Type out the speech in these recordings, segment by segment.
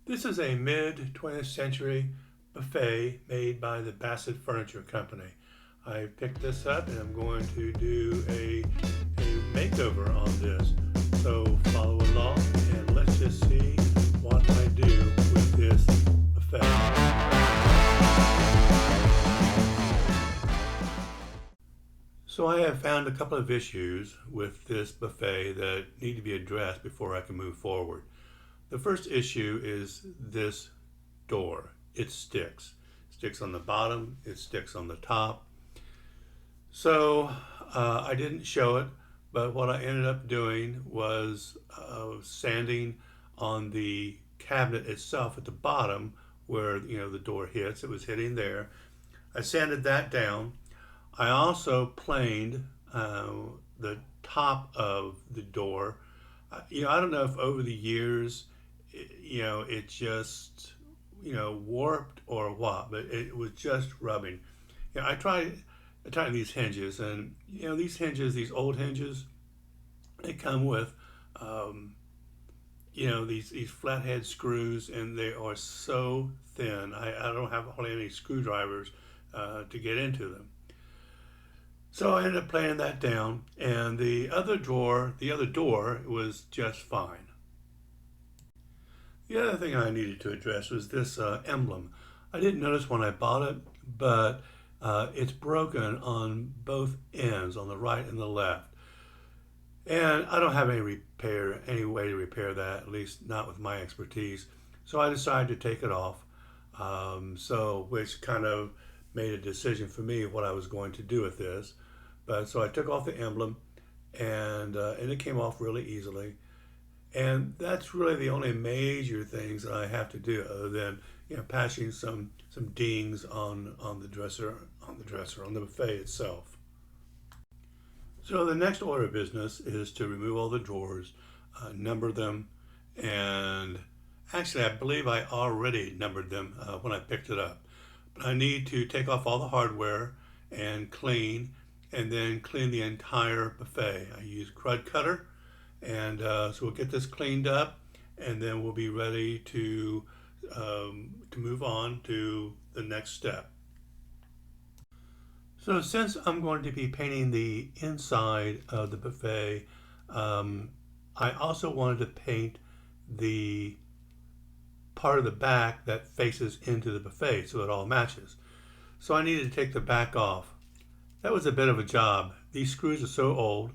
This is a mid-20th century buffet made by the Bassett Furniture Company. I picked this up and I'm going to do a makeover on this. So follow along and let's just see what I do with this buffet. So I have found a couple of issues with this buffet that need to be addressed before I can move forward. The first issue is this door. It sticks. It sticks on the bottom, it sticks on the top. So I didn't show it, but what I ended up doing was sanding on the cabinet itself at the bottom where the door hits. It was hitting there. I sanded that down. I also planed the top of the door. I don't know if over the years, it just, warped or what, but it was just rubbing. I tried to tighten these hinges, and these old hinges, they come with, these flathead screws, and they are so thin. I don't have hardly any screwdrivers to get into them. So I ended up laying that down, and the other door was just fine. The other thing I needed to address was this emblem. I didn't notice when I bought it, but it's broken on both ends, on the right and the left. And I don't have any way to repair that, at least not with my expertise. So I decided to take it off. Which kind of made a decision for me what I was going to do with this. But so I took off the emblem, and it came off really easily. And that's really the only major things that I have to do, other than patching some dings on the buffet itself. So the next order of business is to remove all the drawers, number them, and actually I believe I already numbered them when I picked it up. But I need to take off all the hardware and clean, and then clean the entire buffet. I use crud cutter, and so we'll get this cleaned up, and then we'll be ready to move on to the next step. So since I'm going to be painting the inside of the buffet, I also wanted to paint the part of the back that faces into the buffet so it all matches. So I needed to take the back off. That was a bit of a job. These screws are so old.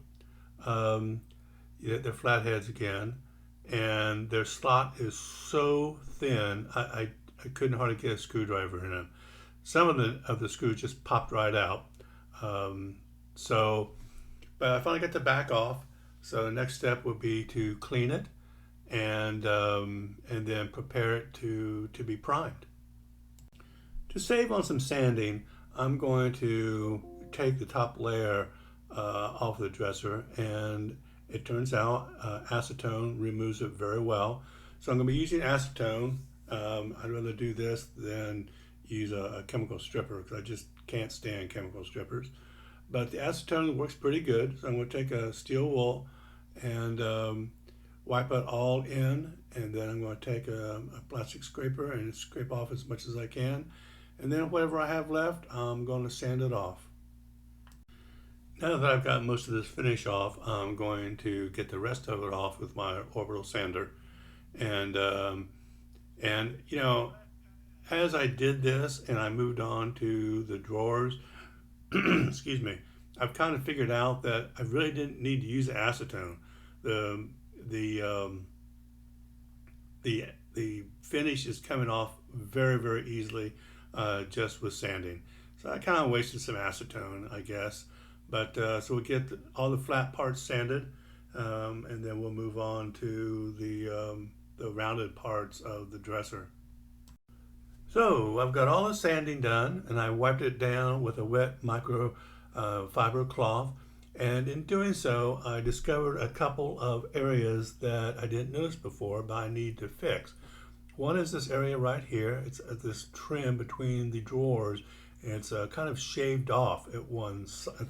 They're flatheads again, and their slot is so thin, I couldn't hardly get a screwdriver in them. Some of the screws just popped right out. But I finally got the back off. So the next step would be to clean it and then prepare it to be primed. To save on some sanding, I'm going to take the top layer off the dresser, and it turns out acetone removes it very well. So I'm going to be using acetone. I'd rather do this than use a chemical stripper because I just can't stand chemical strippers. But the acetone works pretty good. So I'm going to take a steel wool and wipe it all in, and then I'm going to take a plastic scraper and scrape off as much as I can. And then whatever I have left, I'm going to sand it off. Now that I've got most of this finish off, I'm going to get the rest of it off with my Orbital sander. And as I did this and I moved on to the drawers, excuse me, I've kind of figured out that I really didn't need to use acetone. The finish is coming off very, very easily just with sanding. So I kind of wasted some acetone, I guess. But so we'll get all the flat parts sanded, and then we'll move on to the rounded parts of the dresser. So I've got all the sanding done, and I wiped it down with a wet microfiber cloth. And in doing so, I discovered a couple of areas that I didn't notice before, but I need to fix. One is this area right here. It's this trim between the drawers, and it's kind of shaved off at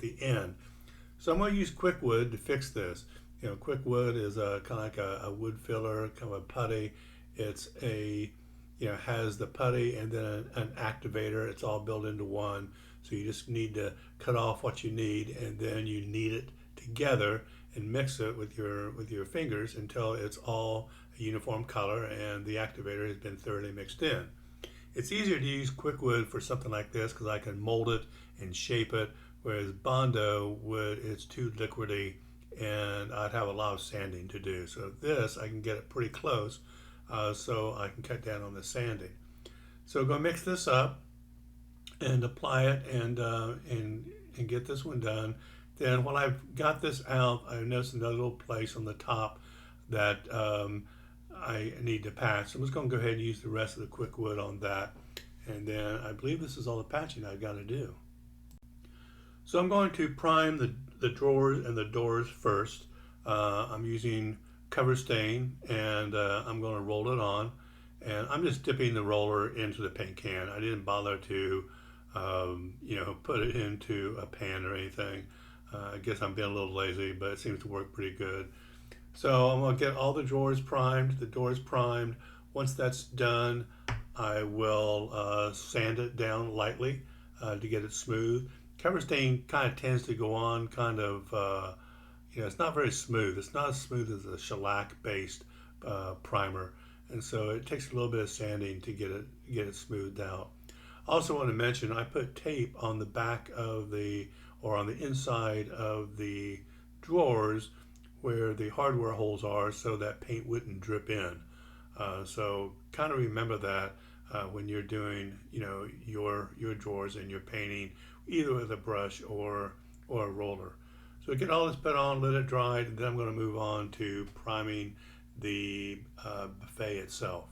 the end. So I'm going to use Kwikwood to fix this. Kwikwood is kind of like a wood filler, kind of a putty. It's has the putty and then an activator. It's all built into one. So you just need to cut off what you need, and then you knead it together and mix it with your fingers until it's all a uniform color and the activator has been thoroughly mixed in. It's easier to use Kwikwood for something like this because I can mold it and shape it, whereas Bondo it's too liquidy and I'd have a lot of sanding to do. So this, I can get it pretty close, so I can cut down on the sanding. So go mix this up and apply it and get this one done. Then when I've got this out, I noticed another little place on the top that I need to patch. So I'm just going to go ahead and use the rest of the Kwikwood on that. And then I believe this is all the patching I've got to do. So I'm going to prime the drawers and the doors first. I'm using cover stain, and I'm going to roll it on. And I'm just dipping the roller into the paint can. I didn't bother to put it into a pan or anything. I guess I'm being a little lazy, but it seems to work pretty good. So I'm going to get all the drawers primed, the doors primed. Once that's done, I will sand it down lightly to get it smooth. Cover stain kind of tends to go on it's not very smooth. It's not as smooth as a shellac-based primer, and so it takes a little bit of sanding to get it smoothed out. I also want to mention I put tape on the back of on the inside of the drawers where the hardware holes are, so that paint wouldn't drip in. So kind of remember that when you're doing your drawers and you're painting either with a brush or a roller. So get all this put on, let it dry, and then I'm going to move on to priming the buffet itself.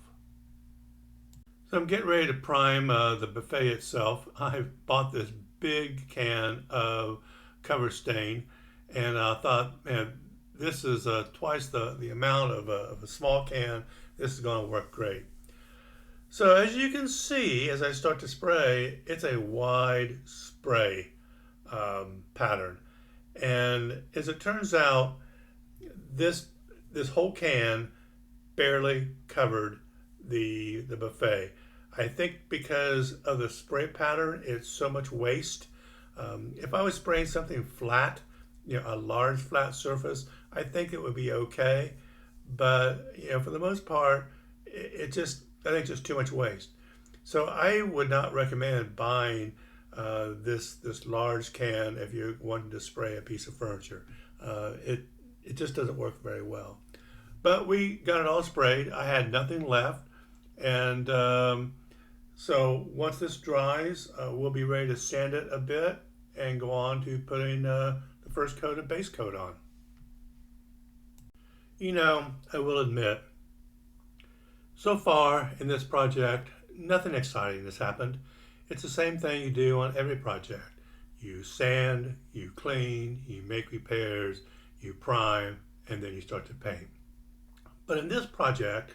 So I'm getting ready to prime the buffet itself. I've bought this big can of cover stain, and I thought, man, this is twice the amount of a small can. This is going to work great. So as you can see, as I start to spray, it's a wide spray pattern. And as it turns out, this whole can barely covered the buffet. I think because of the spray pattern, it's so much waste. If I was spraying something flat, a large flat surface, I think it would be okay. But for the most part, I think it's just too much waste. So I would not recommend buying this large can if you're wanting to spray a piece of furniture. It just doesn't work very well. But we got it all sprayed. I had nothing left, and so once this dries, we'll be ready to sand it a bit and go on to putting the first coat of base coat on. I will admit, so far in this project, nothing exciting has happened. It's the same thing you do on every project. You sand, you clean, you make repairs, you prime, and then you start to paint. But in this project,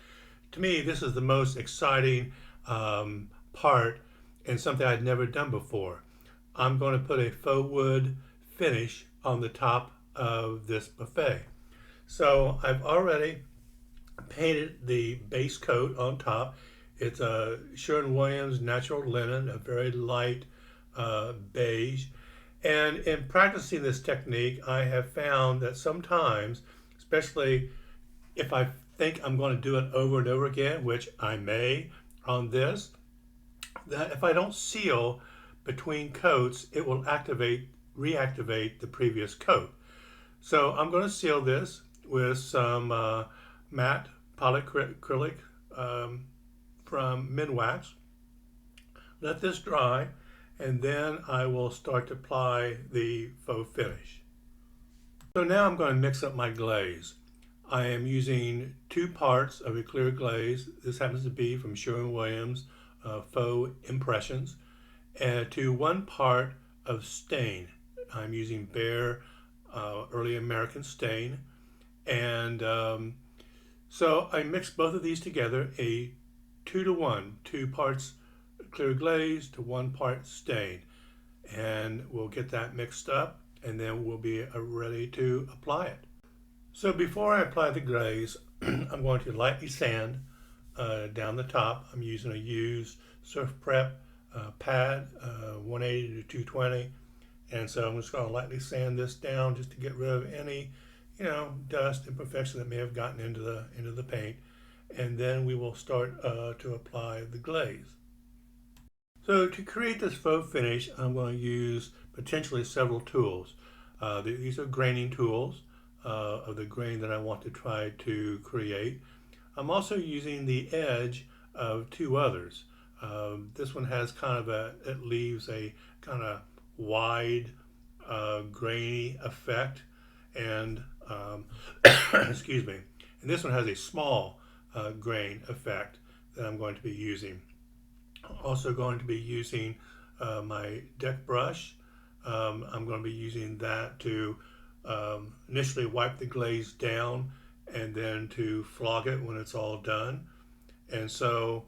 to me, this is the most exciting part and something I'd never done before. I'm going to put a faux wood finish on the top of this buffet. So I've already painted the base coat on top. It's a Sherwin-Williams natural linen, a very light beige. And in practicing this technique, I have found that sometimes, especially if I think I'm going to do it over and over again, which I may on this, that if I don't seal between coats, it will reactivate the previous coat. So I'm going to seal this with some matte polyacrylic from Minwax. Let this dry, and then I will start to apply the faux finish. So now I'm going to mix up my glaze. I am using 2 parts of a clear glaze. This happens to be from Sherwin-Williams Faux Impressions, and to 1 part of stain. I'm using Bare Early American Stain, and so I mix both of these together, a 2-to-1, 2 parts clear glaze to 1 part stain, and we'll get that mixed up, and then we'll be ready to apply it. So before I apply the glaze, I'm going to lightly sand down the top. I'm using a used Surfprep pad, 180 to 220. And so I'm just going to lightly sand this down just to get rid of any, dust imperfection that may have gotten into the paint. And then we will start to apply the glaze. So to create this faux finish, I'm going to use potentially several tools. These are graining tools of the grain that I want to try to create. I'm also using the edge of two others. This one has it leaves a kind of wide, grainy effect, and excuse me. And this one has a small grain effect that I'm going to be using. Also going to be using my deck brush. I'm going to be using that to initially wipe the glaze down and then to flog it when it's all done. And so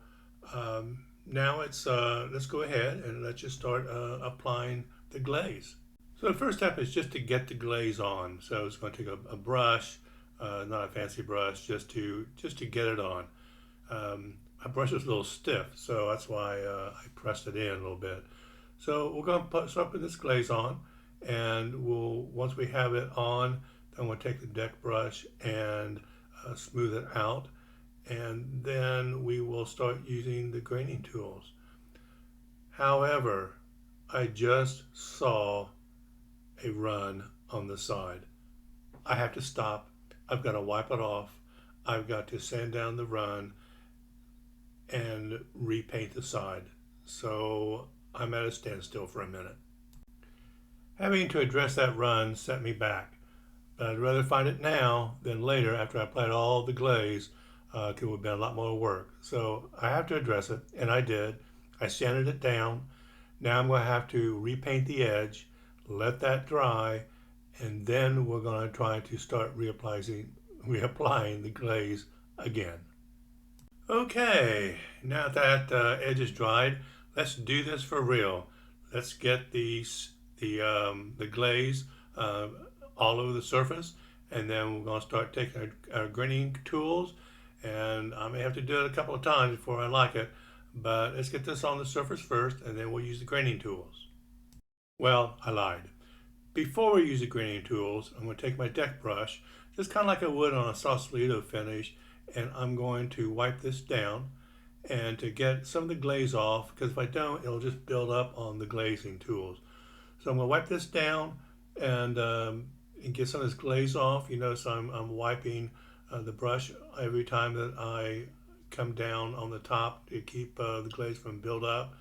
now let's go ahead and let's just start applying the glaze. So the first step is just to get the glaze on. So it's going to take a brush, not a fancy brush, just to get it on. My brush is a little stiff, so that's why I pressed it in a little bit. So we're going to start putting this glaze on, and once we have it on, then we'll take the deck brush and smooth it out, and then we will start using the graining tools. However, I just saw a run on the side. I have to stop. I've got to wipe it off. I've got to sand down the run and repaint the side. So I'm at a standstill for a minute. Having to address that run set me back, but I'd rather find it now than later after I applied all the glaze. It would have been a lot more work. So I have to address it, and I did. I sanded it down. Now I'm going to have to repaint the edge, let that dry, and then we're going to try to start reapplying the glaze again. Okay, now that edge is dried, let's do this for real. Let's get the glaze all over the surface, and then we're going to start taking our graining tools, and I may have to do it a couple of times before I like it, but let's get this on the surface first, and then we'll use the graining tools. Well, I lied. Before we use the graining tools, I'm going to take my deck brush, just kind of like I would on a Sausalito finish, and I'm going to wipe this down and to get some of the glaze off, because if I don't, it'll just build up on the glazing tools. So I'm going to wipe this down and get some of this glaze off. You notice I'm wiping the brush every time that I come down on the top to keep the glaze from build up.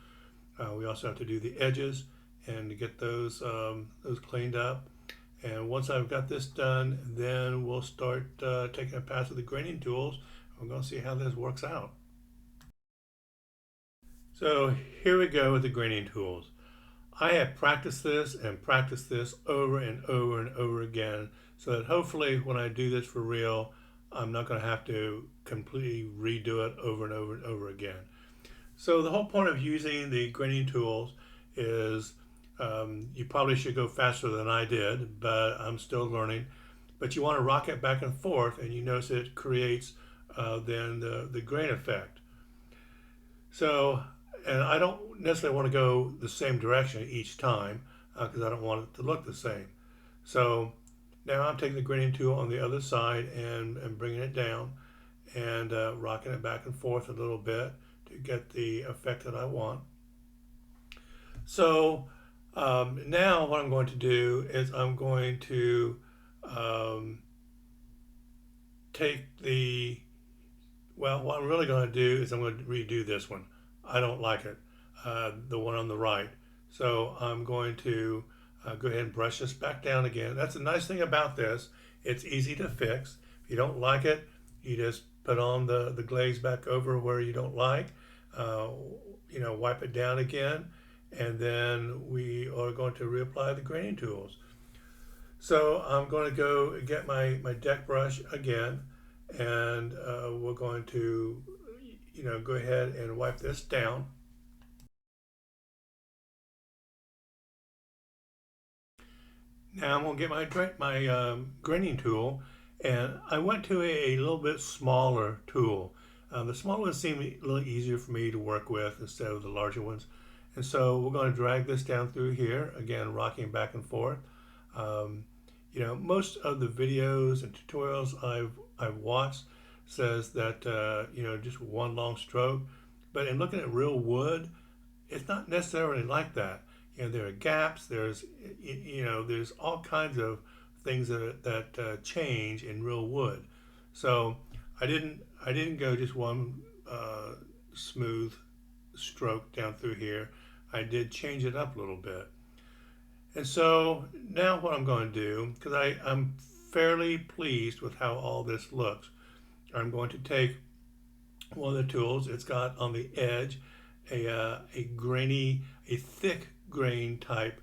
We also have to do the edges and to get those cleaned up. And once I've got this done, then we'll start taking a pass with the graining tools. We're going to see how this works out. So here we go with the graining tools. I have practiced this over and over and over again, so that hopefully when I do this for real, I'm not going to have to completely redo it over and over and over again. So the whole point of using the graining tools is you probably should go faster than I did, but I'm still learning. But you want to rock it back and forth, and you notice it creates then the grain effect. So, and I don't necessarily want to go the same direction each time because I don't want it to look the same. So now I'm taking the graining tool on the other side and bringing it down and rocking it back and forth a little bit to get the effect that I want. So now what I'm going to do is I'm going to what I'm really going to do is I'm going to redo this one. I don't like it, the one on the right. So I'm going to go ahead and brush this back down again. That's the nice thing about this. It's easy to fix. If you don't like it, you just put on the glaze back over where you don't like, wipe it down again, and then we are going to reapply the graining tools. So I'm going to go get my deck brush again, and we're going to go ahead and wipe this down. Now I'm going to get my graining tool, and I went to a little bit smaller tool. The smaller ones seem a little easier for me to work with instead of the larger ones. And so we're going to drag this down through here, again, rocking back and forth. Um, most of the videos and tutorials I've watched says that, just one long stroke. But in looking at real wood, it's not necessarily like that. There are gaps. There's all kinds of things that change in real wood. So I didn't go just one smooth stroke down through here. I did change it up a little bit. And so now what I'm going to do, because I'm fairly pleased with how all this looks, I'm going to take one of the tools. It's got on the edge a thick grain type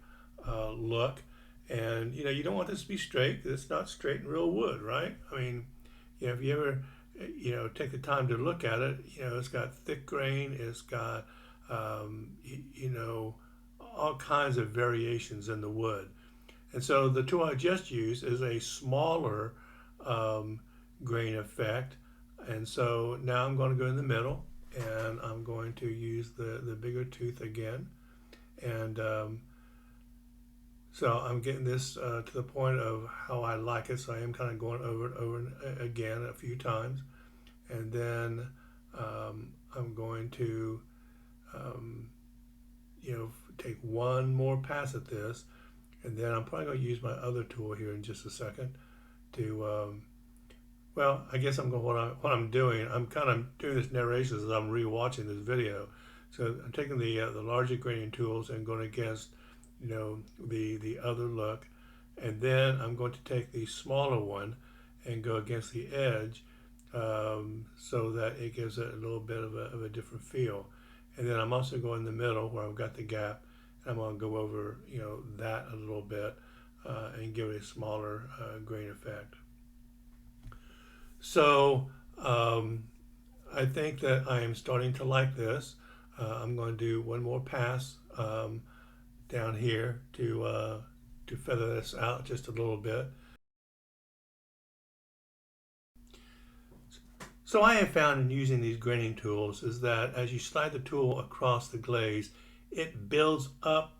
look. And you don't want this to be straight, because it's not straight in real wood, right? I mean, if you ever take the time to look at it, it's got thick grain, it's got all kinds of variations in the wood. And so the tool I just used is a smaller grain effect. And so now I'm going to go in the middle, and I'm going to use the bigger tooth again. And so I'm getting this to the point of how I like it. So I am kind of going over and over again a few times. And then I'm going to take one more pass at this, and then I'm probably going to use my other tool here in just a second to well, I guess what I'm doing, I'm kind of doing this narration as I'm rewatching this video. So I'm taking the larger graining tools and going against the other look, and then I'm going to take the smaller one and go against the edge, so that it gives it a little bit of a different feel. And then I'm also going in the middle where I've got the gap. I'm going to go over that a little bit and give it a smaller grain effect. So I think that I am starting to like this. I'm going to do one more pass down here to feather this out just a little bit. So I have found in using these graining tools is that as you slide the tool across the glaze, it builds up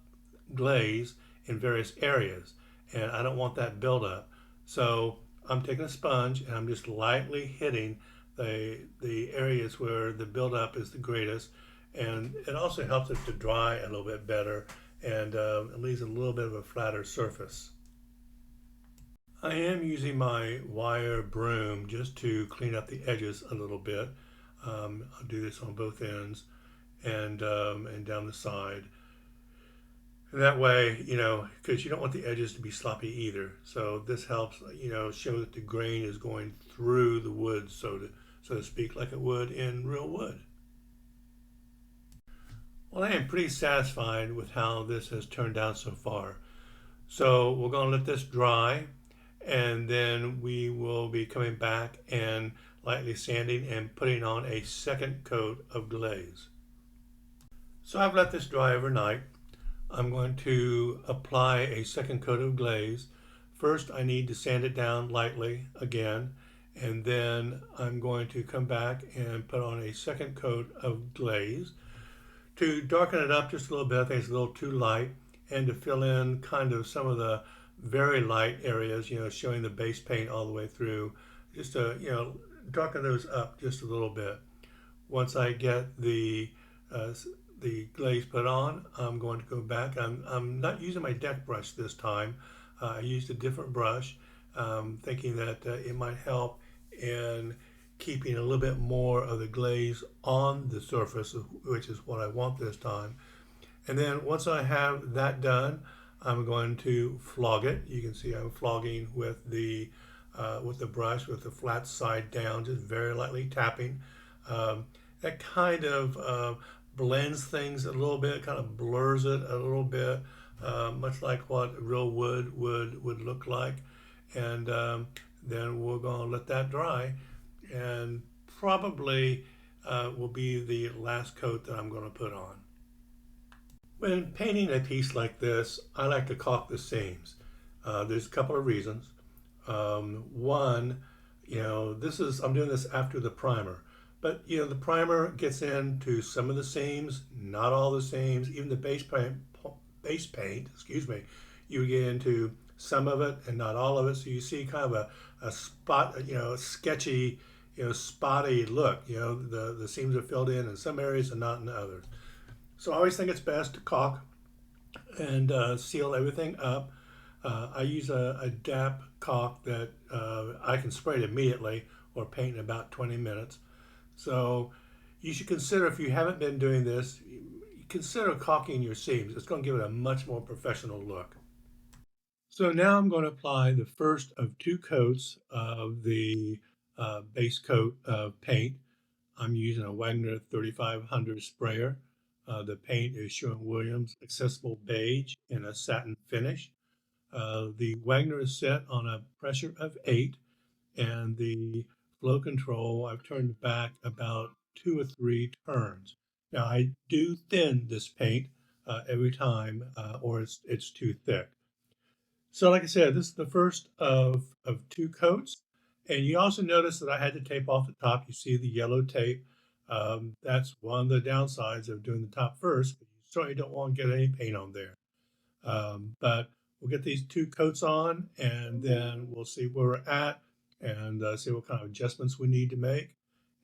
glaze in various areas, and I don't want that buildup. So I'm taking a sponge and I'm just lightly hitting the areas where the buildup is the greatest, and it also helps it to dry a little bit better, and it leaves a little bit of a flatter surface. I am using my wire broom just to clean up the edges a little bit. I'll do this on both ends and down the side. And that way, because you don't want the edges to be sloppy either. So this helps, show that the grain is going through the wood, so to speak, like it would in real wood. Well, I am pretty satisfied with how this has turned out so far. So we're going to let this dry, and then we will be coming back and lightly sanding and putting on a second coat of glaze. So I've let this dry overnight. I'm going to apply a second coat of glaze. First, I need to sand it down lightly again, and then I'm going to come back and put on a second coat of glaze to darken it up just a little bit. I think it's a little too light, and to fill in kind of some of the very light areas, showing the base paint all the way through, just to, darken those up just a little bit. Once I get the glaze put on, I'm going to go back. I'm not using my deck brush this time. I used a different brush, thinking that it might help in keeping a little bit more of the glaze on the surface, which is what I want this time. And then once I have that done, I'm going to flog it. You can see I'm flogging with the brush with the flat side down, just very lightly tapping. That kind of blends things a little bit, kind of blurs it a little bit, much like what real wood would look like. And then we're going to let that dry, and probably will be the last coat that I'm going to put on. When painting a piece like this, I like to caulk the seams. There's a couple of reasons. One, I'm doing this after the primer. But you know, the primer gets into some of the seams, not all the seams, even the base paint, excuse me, you get into some of it and not all of it. So you see kind of a spot, you know, sketchy, you know, spotty look. You know, the seams are filled in some areas and not in others. So I always think it's best to caulk and seal everything up. I use a DAP caulk that I can spray it immediately or paint in about 20 minutes. So you should consider, if you haven't been doing this, consider caulking your seams. It's going to give it a much more professional look. So now I'm going to apply the first of 2 coats of the base coat of paint. I'm using a Wagner 3500 sprayer. The paint is Sherwin-Williams Accessible Beige in a satin finish. The Wagner is set on a pressure of 8, and the flow control I've turned back about 2 or 3 turns. Now I do thin this paint every time, or it's too thick. So like I said, this is the first of 2 coats. And you also notice that I had to tape off the top. You see the yellow tape. That's one of the downsides of doing the top first. But you certainly don't want to get any paint on there. But we'll get these 2 coats on, and then we'll see where we're at and see what kind of adjustments we need to make.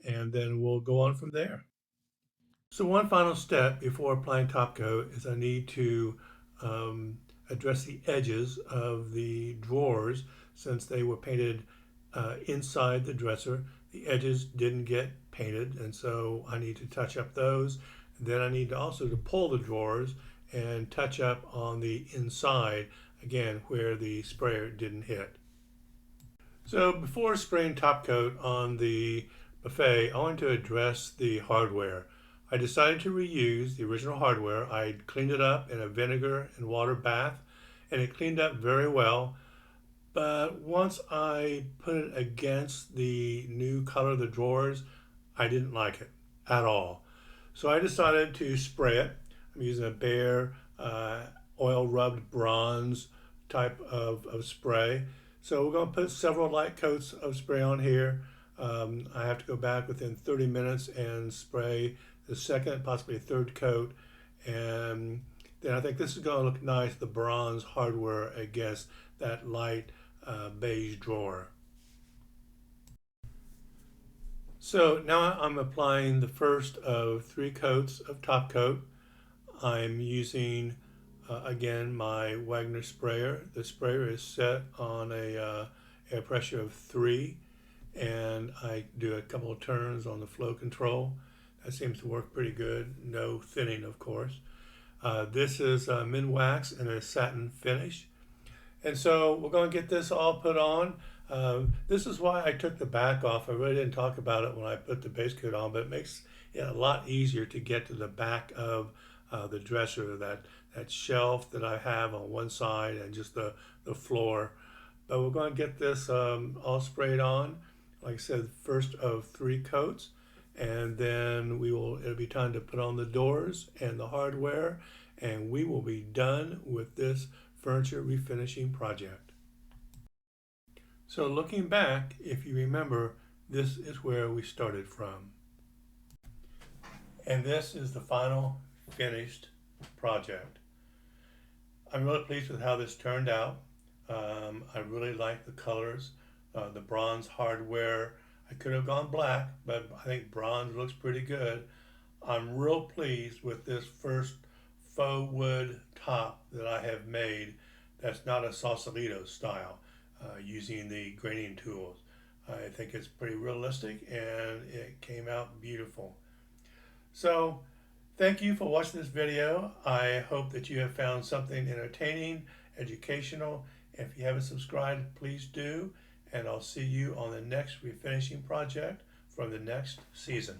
And then we'll go on from there. So one final step before applying top coat is I need to address the edges of the drawers. Since they were painted inside the dresser, the edges didn't get painted, and so I need to touch up those. Then I need to also to pull the drawers and touch up on the inside, again, where the sprayer didn't hit. So before spraying top coat on the buffet, I wanted to address the hardware. I decided to reuse the original hardware. I cleaned it up in a vinegar and water bath, and it cleaned up very well. But once I put it against the new color of the drawers, I didn't like it at all. So I decided to spray it. I'm using a Behr oil rubbed bronze type of spray. So we're going to put several light coats of spray on here. I have to go back within 30 minutes and spray the second, possibly a third coat. And then I think this is going to look nice, the bronze hardware against that light beige drawer. So now I'm applying the first of 3 coats of top coat. I'm using, again, my Wagner sprayer. The sprayer is set on a air pressure of 3, and I do a couple of turns on the flow control. That seems to work pretty good. No thinning, of course. This is Min-Wax in a satin finish. And so we're going to get this all put on. This is why I took the back off. I really didn't talk about it when I put the base coat on, but it makes it a lot easier to get to the back of the dresser, that shelf that I have on one side and just the floor. But we're going to get this all sprayed on. Like I said, first of 3 coats. And then it'll be time to put on the doors and the hardware, and we will be done with this furniture refinishing project. So looking back, if you remember, this is where we started from. And this is the final finished project. I'm really pleased with how this turned out. I really like the colors, the bronze hardware. I could have gone black, but I think bronze looks pretty good. I'm real pleased with this first faux wood top that I have made that's not a Sausalito style, using the graining tools. I think it's pretty realistic and it came out beautiful. So thank you for watching this video. I hope that you have found something entertaining, educational. If you haven't subscribed, please do. And I'll see you on the next refinishing project from the next season.